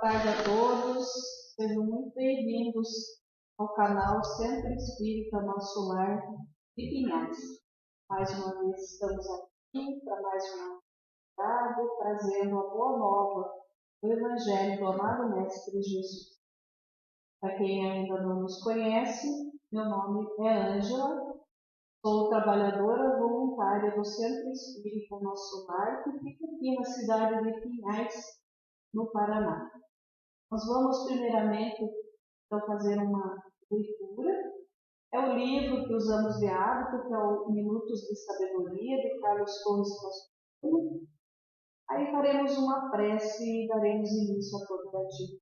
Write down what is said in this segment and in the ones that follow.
tarde a todos, sejam muito bem-vindos ao canal Centro Espírita Nosso Lar de Pinhais. Mais uma vez estamos aqui para mais uma atividade, trazendo a boa nova do Evangelho do amado Mestre Jesus. Para quem ainda não nos conhece, meu nome é Ângela, sou trabalhadora voluntária do Centro Espírita Nosso Lar, que fica aqui na cidade de Pinhais, no Paraná. Nós vamos primeiramente então fazer uma leitura. É o livro que usamos de hábito, que é o Minutos de Sabedoria, de Carlos Torres Costa. Aí faremos uma prece e daremos início a toda a atividade.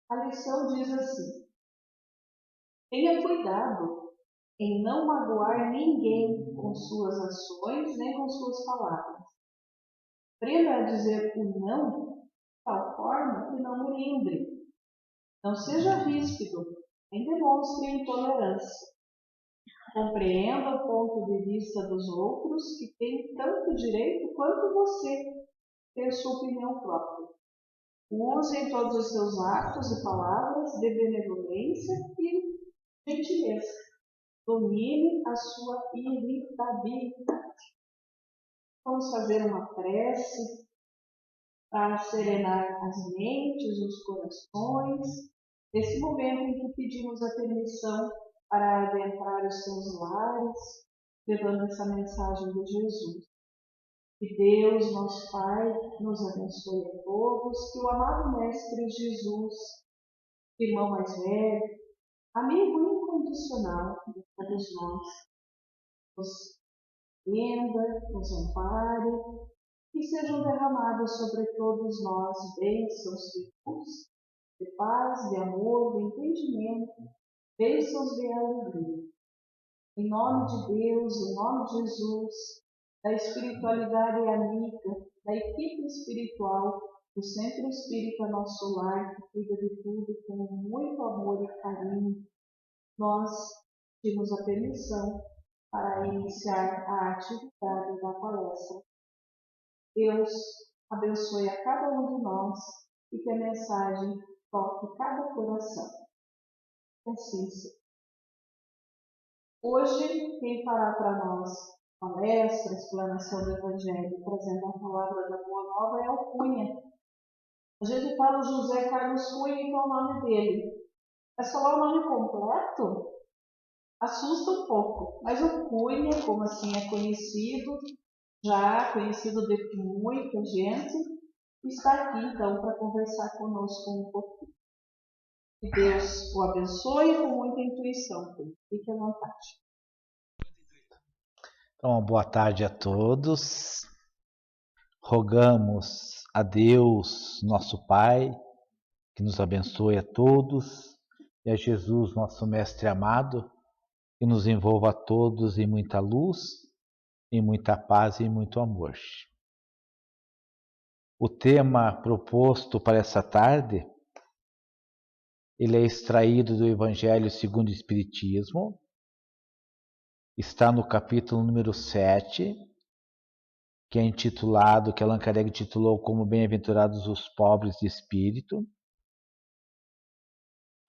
A lição diz assim: tenha cuidado em não magoar ninguém com suas ações nem com suas palavras. Aprenda a dizer o não de tal forma que não o lembre. Não seja ríspido, nem demonstre intolerância. Compreenda o ponto de vista dos outros, que têm tanto direito quanto você ter sua opinião própria. Use em todos os seus atos e palavras de benevolência e gentileza. Domine a sua irritabilidade. Vamos fazer uma prece para serenar as mentes, os corações, nesse momento em que pedimos a permissão para adentrar os seus lares, levando essa mensagem de Jesus. Que Deus, nosso Pai, nos abençoe a todos, que o amado Mestre Jesus, irmão mais velho, amigo incondicional de todos nós, nos defenda, nos ampare, que sejam derramadas sobre todos nós bênçãos de luz, de paz, de amor, de entendimento, bênçãos de alegria. Em nome de Deus, em nome de Jesus, da espiritualidade amiga, da equipe espiritual do Centro Espírita Nosso Lar, que cuida de tudo com muito amor e carinho, nós pedimos a permissão para iniciar a atividade da palestra. Deus abençoe a cada um de nós e que a mensagem toque cada coração. Assim seja. Hoje, quem fará para nós palestra, explanação do Evangelho, trazendo a palavra da Boa Nova é o Cunha. A gente fala José Carlos Cunha, que é o nome dele. Mas falar o nome completo assusta um pouco. Mas o Cunha, como assim é conhecido, já conhecido de muita gente, está aqui então para conversar conosco um pouquinho. Que Deus o abençoe com muita intuição. Fique à vontade. Então, boa tarde a todos. Rogamos a Deus, nosso Pai, que nos abençoe a todos, e a Jesus, nosso Mestre amado, que nos envolva a todos em muita luz, em muita paz e em muito amor. O tema proposto para essa tarde, ele é extraído do Evangelho segundo o Espiritismo, está no capítulo número 7, que é intitulado, que Allan Kardec titulou como Bem-aventurados os pobres de espírito,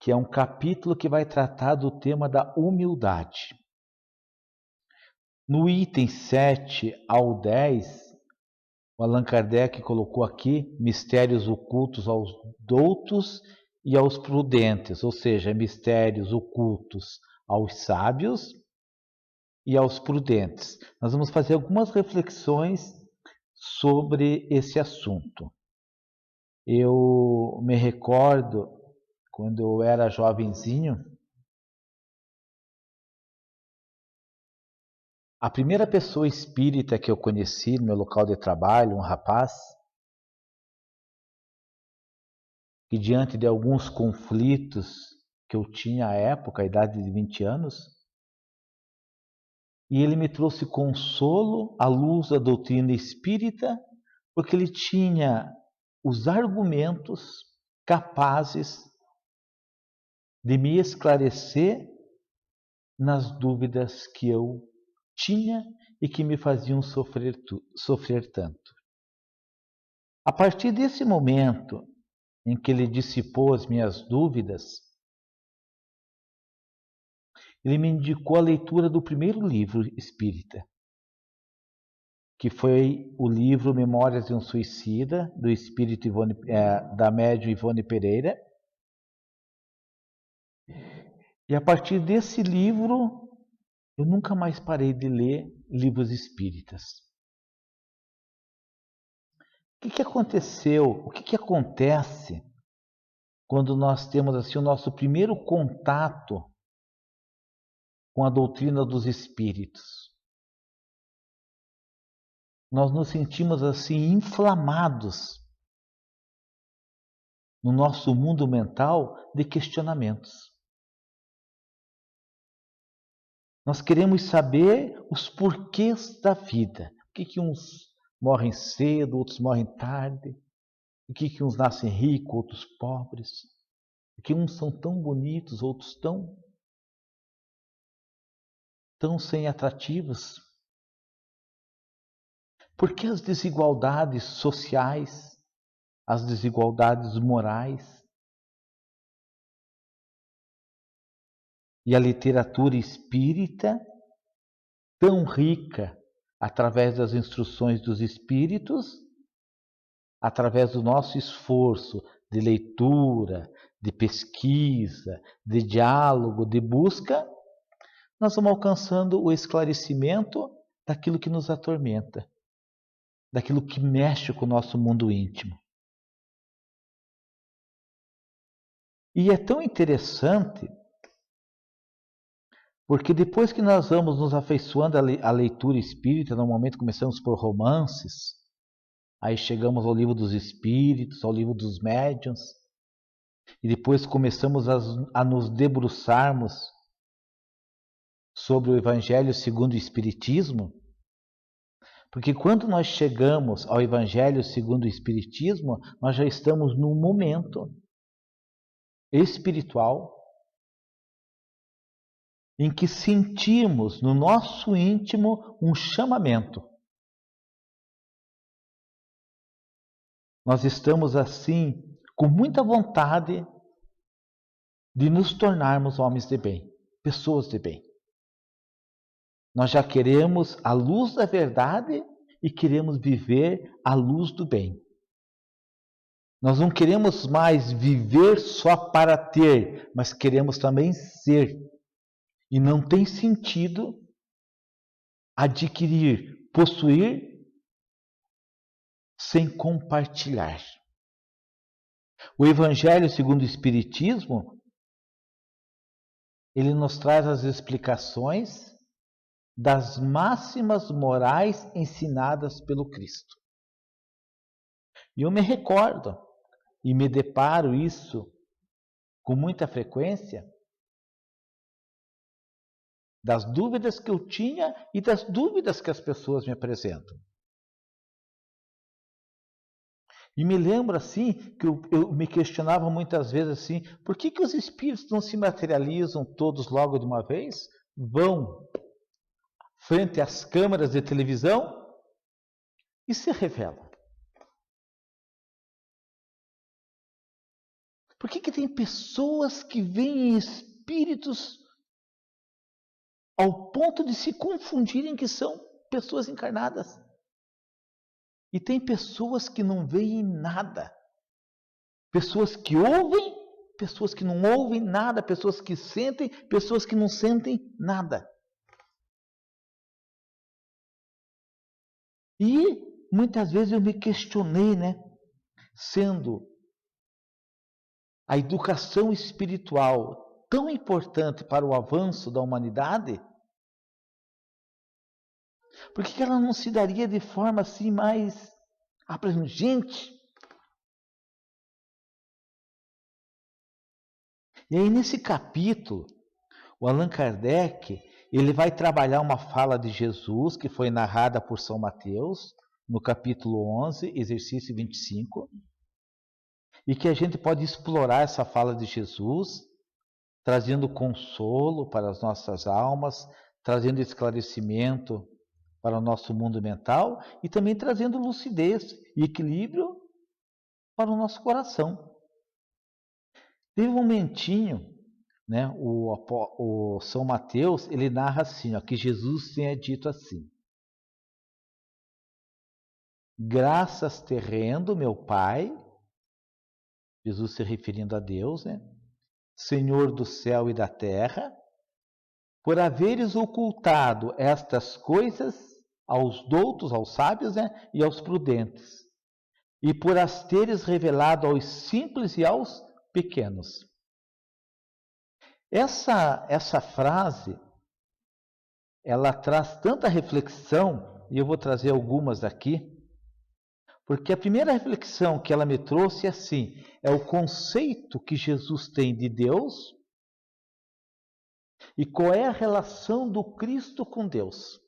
que é um capítulo que vai tratar do tema da humildade. No item 7 ao 10, o Allan Kardec colocou aqui mistérios ocultos aos doutos e aos prudentes, ou seja, mistérios ocultos aos sábios e aos prudentes. Nós vamos fazer algumas reflexões sobre esse assunto. Eu me recordo, quando eu era jovenzinho, a primeira pessoa espírita que eu conheci no meu local de trabalho, um rapaz, que diante de alguns conflitos que eu tinha à época, a idade de 20 anos, e ele me trouxe consolo à luz da doutrina espírita, porque ele tinha os argumentos capazes de me esclarecer nas dúvidas que eu tinha e que me faziam sofrer tanto. A partir desse momento em que ele dissipou as minhas dúvidas, ele me indicou a leitura do primeiro livro espírita, que foi o livro Memórias de um Suicida, do espírito da médium Ivone Pereira. E a partir desse livro, eu nunca mais parei de ler livros espíritas. O que aconteceu? O que acontece quando nós temos assim o nosso primeiro contato com a doutrina dos espíritos? Nós nos sentimos assim inflamados no nosso mundo mental de questionamentos. Nós queremos saber os porquês da vida. Por que uns morrem cedo, outros morrem tarde? Por que uns nascem ricos, outros pobres? Por que uns são tão bonitos, outros tão sem atrativos? Por que as desigualdades sociais, as desigualdades morais? E a literatura espírita, tão rica através das instruções dos espíritos, através do nosso esforço de leitura, de pesquisa, de diálogo, de busca, nós vamos alcançando o esclarecimento daquilo que nos atormenta, daquilo que mexe com o nosso mundo íntimo. E é tão interessante, porque depois que nós vamos nos afeiçoando à leitura espírita, normalmente começamos por romances, aí chegamos ao livro dos espíritos, ao livro dos médiuns, e depois começamos a nos debruçarmos sobre o Evangelho segundo o Espiritismo, porque quando nós chegamos ao Evangelho segundo o Espiritismo, nós já estamos num momento espiritual em que sentimos no nosso íntimo um chamamento. Nós estamos assim com muita vontade de nos tornarmos homens de bem, pessoas de bem. Nós já queremos a luz da verdade e queremos viver a luz do bem. Nós não queremos mais viver só para ter, mas queremos também ser. E não tem sentido adquirir, possuir, sem compartilhar. O Evangelho segundo o Espiritismo, ele nos traz as explicações das máximas morais ensinadas pelo Cristo. E eu me recordo, e me deparo isso com muita frequência, das dúvidas que eu tinha e das dúvidas que as pessoas me apresentam. E me lembro assim, que eu me questionava muitas vezes assim, por que os espíritos não se materializam todos logo de uma vez? Vão frente às câmeras de televisão e se revelam. Por que tem pessoas que veem espíritos ao ponto de se confundirem que são pessoas encarnadas? E tem pessoas que não veem nada. Pessoas que ouvem, pessoas que não ouvem nada, pessoas que sentem, pessoas que não sentem nada. E muitas vezes eu me questionei, sendo a educação espiritual tão importante para o avanço da humanidade, por que ela não se daria de forma assim mais abrangente? E aí nesse capítulo, o Allan Kardec, ele vai trabalhar uma fala de Jesus que foi narrada por São Mateus, no capítulo 11, exercício 25, e que a gente pode explorar essa fala de Jesus, trazendo consolo para as nossas almas, trazendo esclarecimento para o nosso mundo mental e também trazendo lucidez e equilíbrio para o nosso coração. Teve um momentinho, né, o São Mateus, ele narra assim, ó, que Jesus tenha dito assim: graças te rendo, meu Pai, Jesus se referindo a Deus, né, Senhor do céu e da terra, por haveres ocultado estas coisas aos doutos, aos sábios, né, e aos prudentes, e por as teres revelado aos simples e aos pequenos. Essa frase, ela traz tanta reflexão, e eu vou trazer algumas aqui, porque a primeira reflexão que ela me trouxe é assim, é o conceito que Jesus tem de Deus e qual é a relação do Cristo com Deus.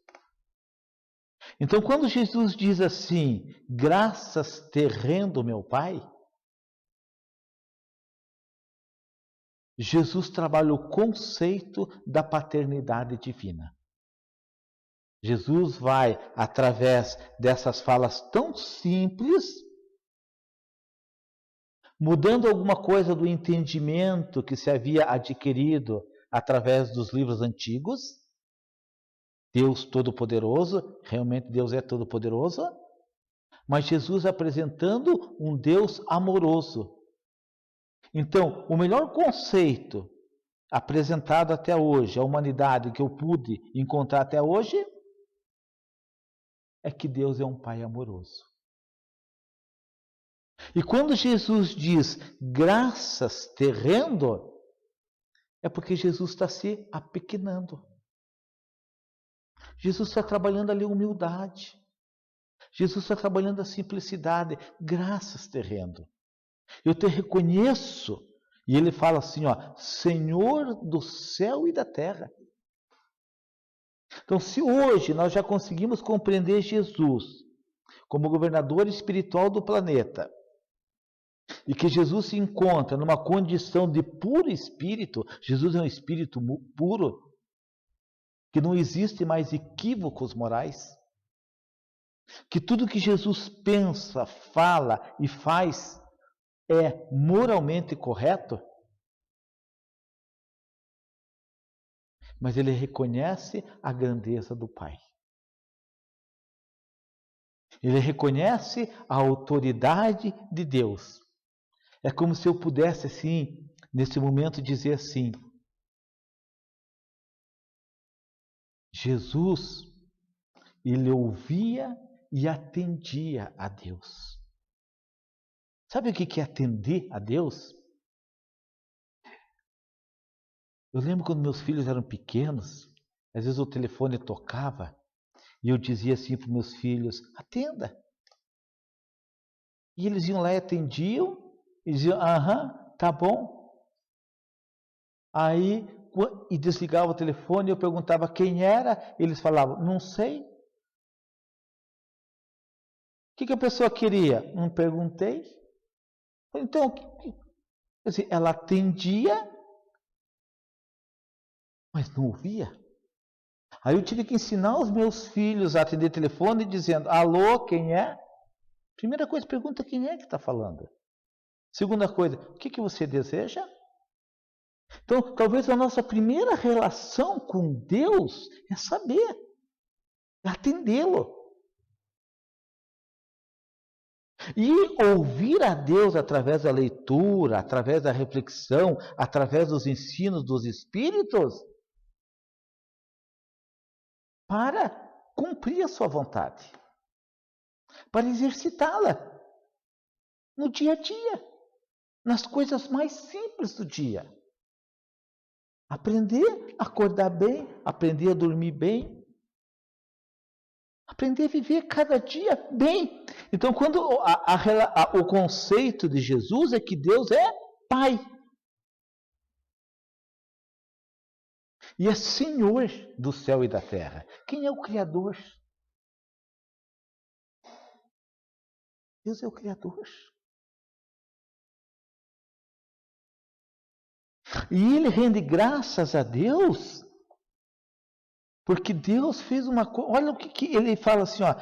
Então, quando Jesus diz assim, graças te rendo, meu Pai, Jesus trabalha o conceito da paternidade divina. Jesus vai, através dessas falas tão simples, mudando alguma coisa do entendimento que se havia adquirido através dos livros antigos. Deus Todo-Poderoso, realmente Deus é Todo-Poderoso, mas Jesus apresentando um Deus amoroso. Então, o melhor conceito apresentado até hoje, a humanidade que eu pude encontrar até hoje, é que Deus é um Pai amoroso. E quando Jesus diz, graças te rendo, é porque Jesus está se apequenando. Jesus está trabalhando ali a humildade. Jesus está trabalhando a simplicidade. Graças te rendo. Eu te reconheço. E ele fala assim, ó, Senhor do céu e da terra. Então, se hoje nós já conseguimos compreender Jesus como governador espiritual do planeta, e que Jesus se encontra numa condição de puro espírito, Jesus é um espírito puro, que não existe mais equívocos morais, que tudo que Jesus pensa, fala e faz é moralmente correto, mas ele reconhece a grandeza do Pai. Ele reconhece a autoridade de Deus. É como se eu pudesse, assim, nesse momento, dizer assim: Jesus, ele ouvia e atendia a Deus. Sabe o que é atender a Deus? Eu lembro quando meus filhos eram pequenos, às vezes o telefone tocava e eu dizia assim para os meus filhos, atenda. E eles iam lá e atendiam, e diziam, aham, tá bom. Aí, e desligava o telefone, eu perguntava quem era, eles falavam, não sei. O que a pessoa queria? Não perguntei. Então, assim, ela atendia, mas não ouvia. Aí eu tive que ensinar os meus filhos a atender telefone dizendo, alô, quem é? Primeira coisa, pergunta quem é que está falando. Segunda coisa, o que você deseja? Então, talvez a nossa primeira relação com Deus é saber, é atendê-lo. E ouvir a Deus através da leitura, através da reflexão, através dos ensinos dos Espíritos, para cumprir a sua vontade, para exercitá-la no dia a dia, nas coisas mais simples do dia. Aprender a acordar bem, aprender a dormir bem, aprender a viver cada dia bem. Então, quando o conceito de Jesus é que Deus é Pai. E é Senhor do céu e da terra. Quem é o Criador? Deus é o Criador. E ele rende graças a Deus Porque Deus fez uma coisa. Olha o que ele fala assim, ó.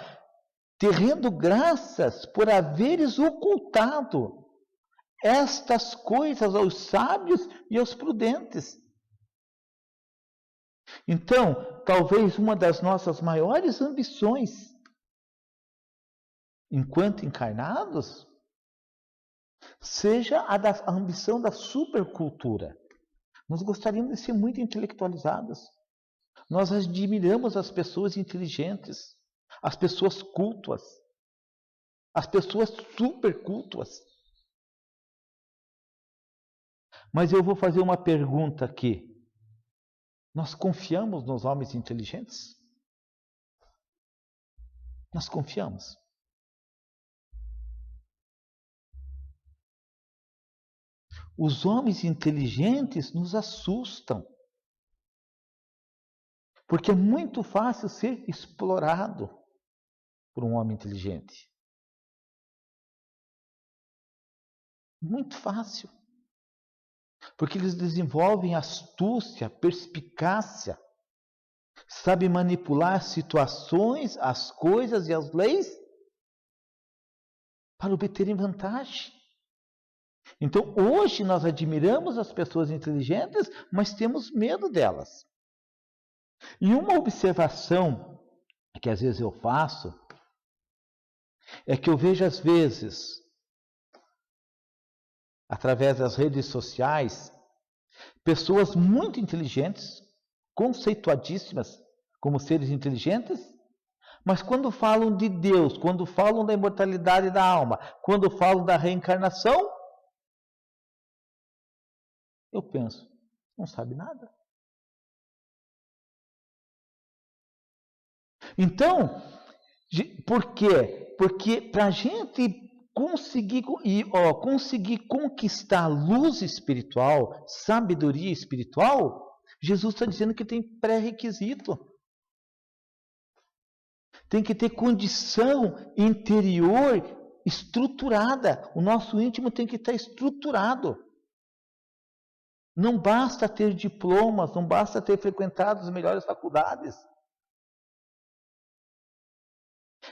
Te rendo graças por haveres ocultado estas coisas aos sábios e aos prudentes. Então, talvez uma das nossas maiores ambições, enquanto encarnados, seja a ambição da supercultura. Nós gostaríamos de ser muito intelectualizados. Nós admiramos as pessoas inteligentes, as pessoas cultas, as pessoas supercultas. Mas eu vou fazer uma pergunta aqui. Nós confiamos nos homens inteligentes? Nós confiamos. Os homens inteligentes nos assustam. Porque é muito fácil ser explorado por um homem inteligente. Muito fácil. Porque eles desenvolvem astúcia, perspicácia, sabem manipular as situações, as coisas e as leis para obterem vantagem. Então, hoje nós admiramos as pessoas inteligentes, mas temos medo delas. E uma observação que às vezes eu faço é que eu vejo às vezes, através das redes sociais, pessoas muito inteligentes, conceituadíssimas como seres inteligentes, mas quando falam de Deus, quando falam da imortalidade da alma, quando falam da reencarnação, eu penso, não sabe nada. Então, por quê? Porque para a gente conseguir conquistar luz espiritual, sabedoria espiritual, Jesus está dizendo que tem pré-requisito. Tem que ter condição interior estruturada. O nosso íntimo tem que estar estruturado. Não basta ter diplomas, não basta ter frequentado as melhores faculdades.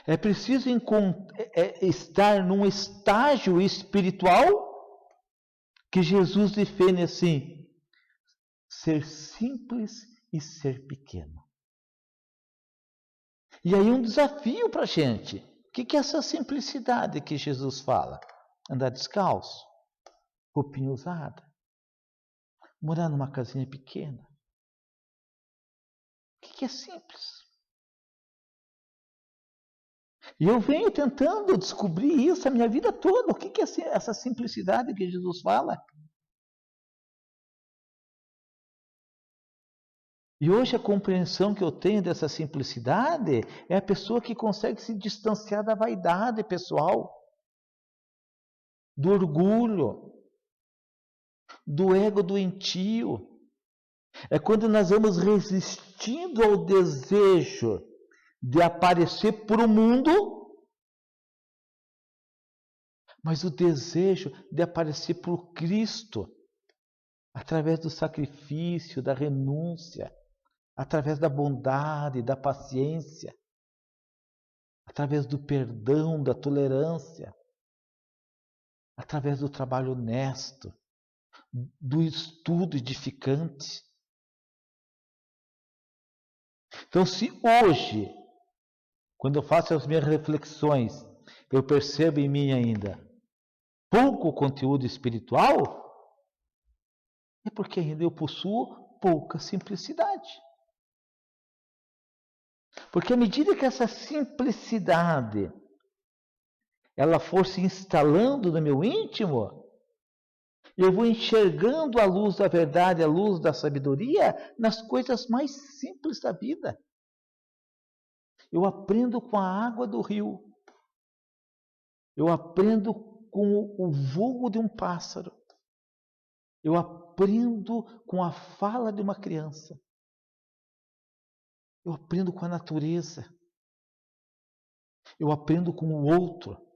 É preciso estar num estágio espiritual que Jesus define assim: ser simples e ser pequeno. E aí um desafio para a gente. O que é essa simplicidade que Jesus fala? Andar descalço, roupinha usada, morar numa casinha pequena. O que é simples? E eu venho tentando descobrir isso a minha vida toda. O que é essa simplicidade que Jesus fala? E hoje a compreensão que eu tenho dessa simplicidade é a pessoa que consegue se distanciar da vaidade pessoal, do orgulho, do ego doentio. É quando nós vamos resistindo ao desejo de aparecer para o mundo, mas o desejo de aparecer para o Cristo, através do sacrifício, da renúncia, através da bondade, da paciência, através do perdão, da tolerância, através do trabalho honesto, do estudo edificante. Então, se hoje, quando eu faço as minhas reflexões, eu percebo em mim ainda pouco conteúdo espiritual, é porque ainda eu possuo pouca simplicidade. Porque à medida que essa simplicidade ela for se instalando no meu íntimo, eu vou enxergando a luz da verdade, a luz da sabedoria nas coisas mais simples da vida. Eu aprendo com a água do rio. Eu aprendo com o voo de um pássaro. Eu aprendo com a fala de uma criança. Eu aprendo com a natureza. Eu aprendo com o outro.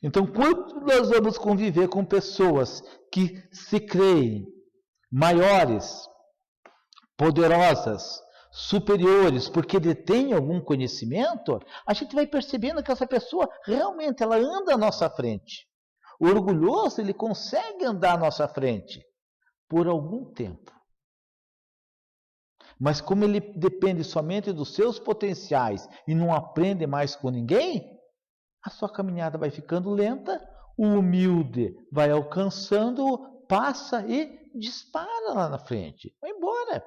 Então, quando nós vamos conviver com pessoas que se creem maiores, poderosas, superiores, porque detêm algum conhecimento, a gente vai percebendo que essa pessoa realmente ela anda à nossa frente. O orgulhoso, ele consegue andar à nossa frente por algum tempo. Mas como ele depende somente dos seus potenciais e não aprende mais com ninguém, a sua caminhada vai ficando lenta, o humilde vai alcançando, passa e dispara lá na frente, vai embora.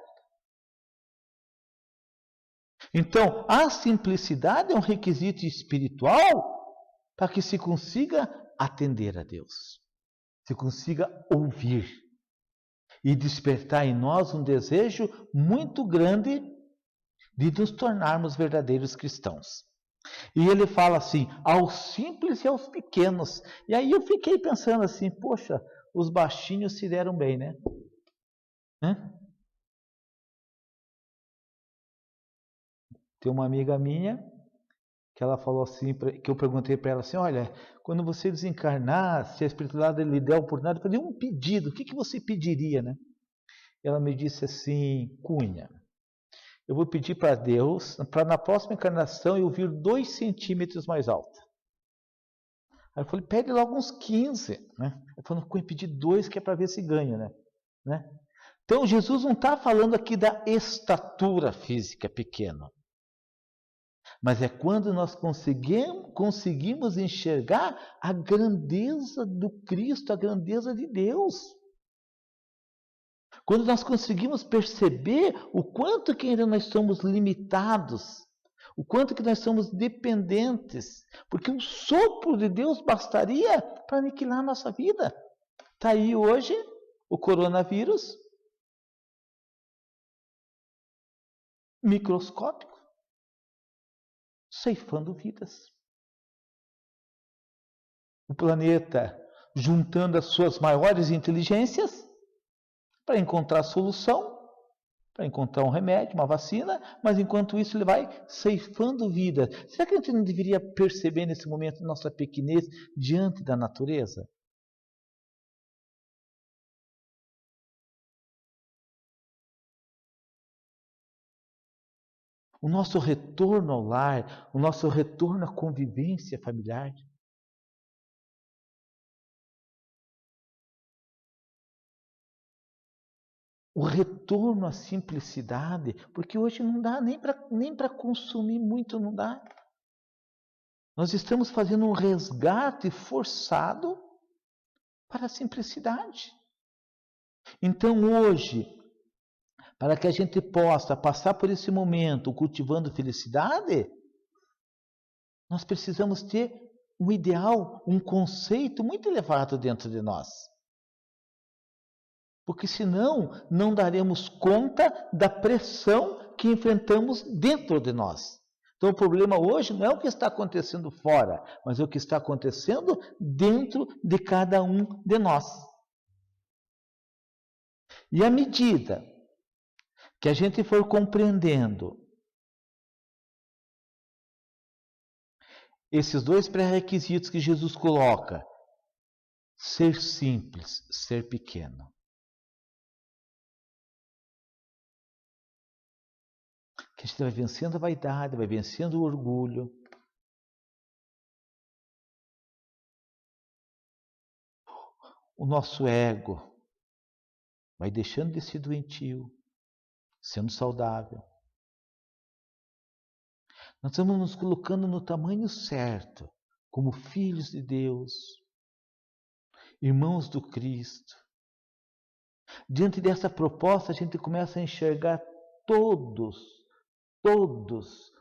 Então, a simplicidade é um requisito espiritual para que se consiga atender a Deus, se consiga ouvir e despertar em nós um desejo muito grande de nos tornarmos verdadeiros cristãos. E ele fala assim, aos simples e aos pequenos. E aí eu fiquei pensando assim, poxa, os baixinhos se deram bem, né? Tem uma amiga minha que ela falou assim, que eu perguntei para ela assim, olha, quando você desencarnar, se a espiritualidade lhe der a oportunidade de fazer um pedido, o que você pediria, né? Ela me disse assim, Cunha, eu vou pedir para Deus, para na próxima encarnação eu vir 2 centímetros mais alto. Aí eu falei, pede logo uns 15, né? Eu falei, Cunha, pedir 2 que é para ver se ganha, né? Então Jesus não está falando aqui da estatura física pequena. Mas é quando nós conseguimos enxergar a grandeza do Cristo, a grandeza de Deus. Quando nós conseguimos perceber o quanto que ainda nós somos limitados, o quanto que nós somos dependentes, porque o sopro de Deus bastaria para aniquilar a nossa vida. Está aí hoje o coronavírus, microscópico, ceifando vidas. O planeta juntando as suas maiores inteligências para encontrar solução, para encontrar um remédio, uma vacina, mas enquanto isso ele vai ceifando vida. Será que a gente não deveria perceber nesse momento nossa pequenez diante da natureza? O nosso retorno ao lar, o nosso retorno à convivência familiar. O retorno à simplicidade, porque hoje não dá nem para consumir muito, não dá. Nós estamos fazendo um resgate forçado para a simplicidade. Então hoje, para que a gente possa passar por esse momento cultivando felicidade, nós precisamos ter um ideal, um conceito muito elevado dentro de nós. Porque senão não daremos conta da pressão que enfrentamos dentro de nós. Então o problema hoje não é o que está acontecendo fora, mas é o que está acontecendo dentro de cada um de nós. E à medida que a gente for compreendendo esses 2 pré-requisitos que Jesus coloca, ser simples, ser pequeno. Que a gente vai vencendo a vaidade, vai vencendo o orgulho. O nosso ego vai deixando de ser doentio, sendo saudável. Nós estamos nos colocando no tamanho certo, como filhos de Deus, irmãos do Cristo. Diante dessa proposta, a gente começa a enxergar todos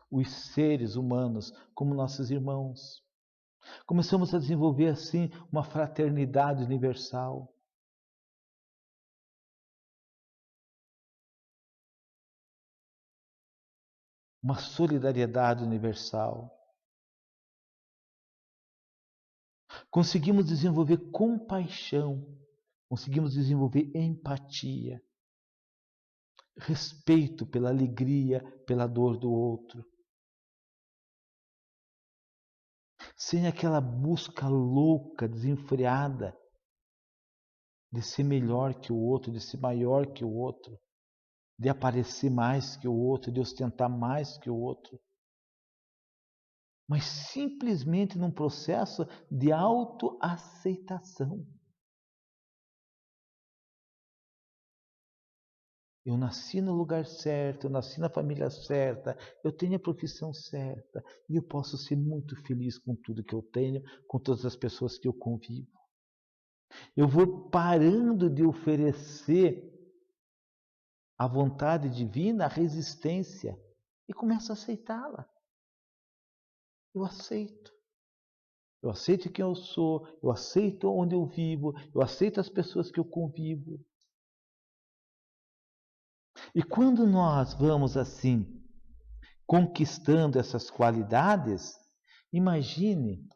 os seres humanos como nossos irmãos. Começamos a desenvolver assim uma fraternidade universal. Uma solidariedade universal. Conseguimos desenvolver compaixão, conseguimos desenvolver empatia, respeito pela alegria, pela dor do outro. Sem aquela busca louca, desenfreada, de ser melhor que o outro, de ser maior que o outro. de aparecer mais que o outro, de ostentar mais que o outro, mas simplesmente num processo de autoaceitação. Eu nasci no lugar certo, eu nasci na família certa, eu tenho a profissão certa e eu posso ser muito feliz com tudo que eu tenho, com todas as pessoas que eu convivo. Eu vou parando de oferecer à vontade divina a resistência e começo a aceitá-la. Eu aceito. Eu aceito quem eu sou, eu aceito onde eu vivo, eu aceito as pessoas que eu convivo. E quando nós vamos assim, conquistando essas qualidades, imagine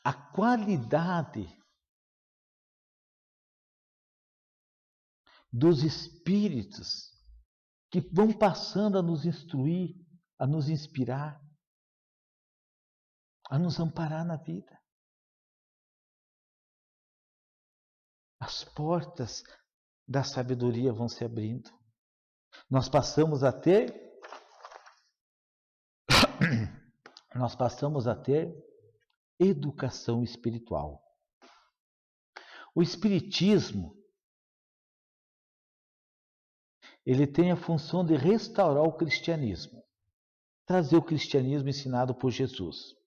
a qualidade dos espíritos que vão passando a nos instruir, a nos inspirar, a nos amparar na vida. As portas da sabedoria vão se abrindo. Nós passamos a ter educação espiritual. O espiritismo, ele tem a função de restaurar o cristianismo, trazer o cristianismo ensinado por Jesus.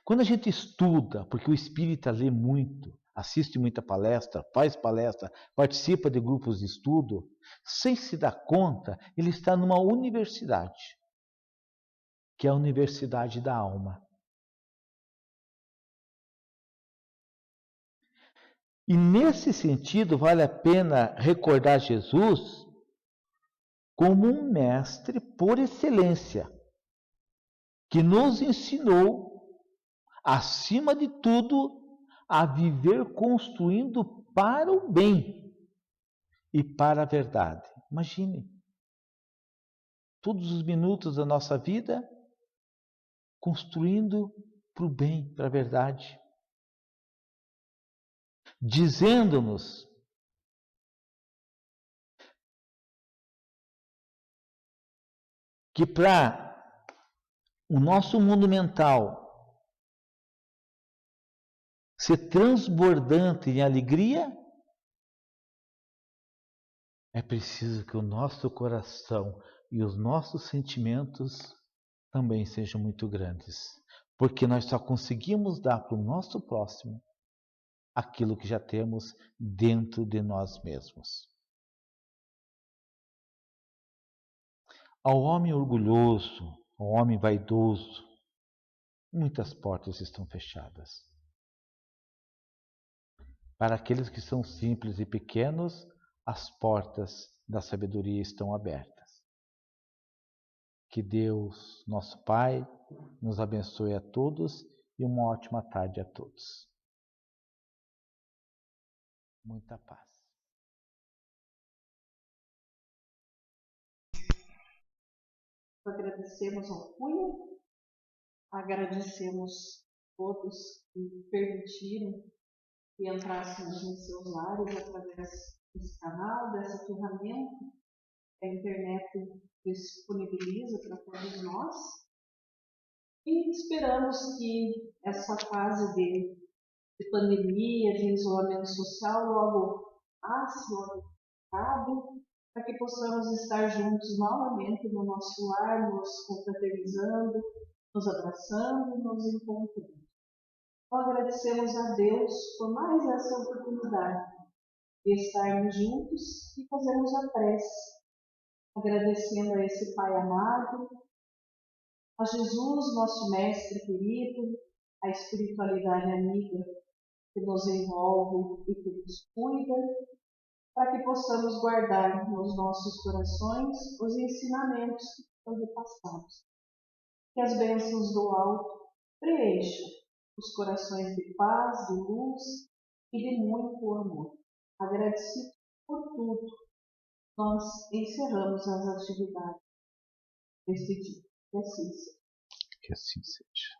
Quando a gente estuda, porque o espírita lê muito, assiste muita palestra, faz palestra, participa de grupos de estudo, sem se dar conta, ele está numa universidade, que é a universidade da alma. E nesse sentido, vale a pena recordar Jesus como um mestre por excelência, que nos ensinou, acima de tudo, a viver construindo para o bem e para a verdade. Imagine, todos os minutos da nossa vida construindo para o bem, para a verdade. Dizendo-nos que para o nosso mundo mental ser transbordante em alegria, é preciso que o nosso coração e os nossos sentimentos também sejam muito grandes. Porque nós só conseguimos dar para o nosso próximo aquilo que já temos dentro de nós mesmos. Ao homem orgulhoso, ao homem vaidoso, muitas portas estão fechadas. Para aqueles que são simples e pequenos, as portas da sabedoria estão abertas. Que Deus, nosso Pai, nos abençoe a todos e uma ótima tarde a todos. Muita paz. Agradecemos ao Cunha, agradecemos a todos que permitiram que entrássemos em seus lares através desse canal, dessa ferramenta que a internet disponibiliza para todos nós. E esperamos que essa fase de pandemia, de isolamento social, logo passe, logo acabe, para que possamos estar juntos novamente no nosso lar, nos confraternizando, nos abraçando e nos encontrando. Então, agradecemos a Deus por mais essa oportunidade de estarmos juntos e fazermos a prece, agradecendo a esse Pai amado, a Jesus, nosso Mestre querido, a espiritualidade amiga que nos envolve e que nos cuida, para que possamos guardar nos nossos corações os ensinamentos que foram repassados. Que as bênçãos do alto preencham os corações de paz, de luz e de muito amor. Agradecido por tudo, nós encerramos as atividades deste dia. Que assim seja. Que assim seja.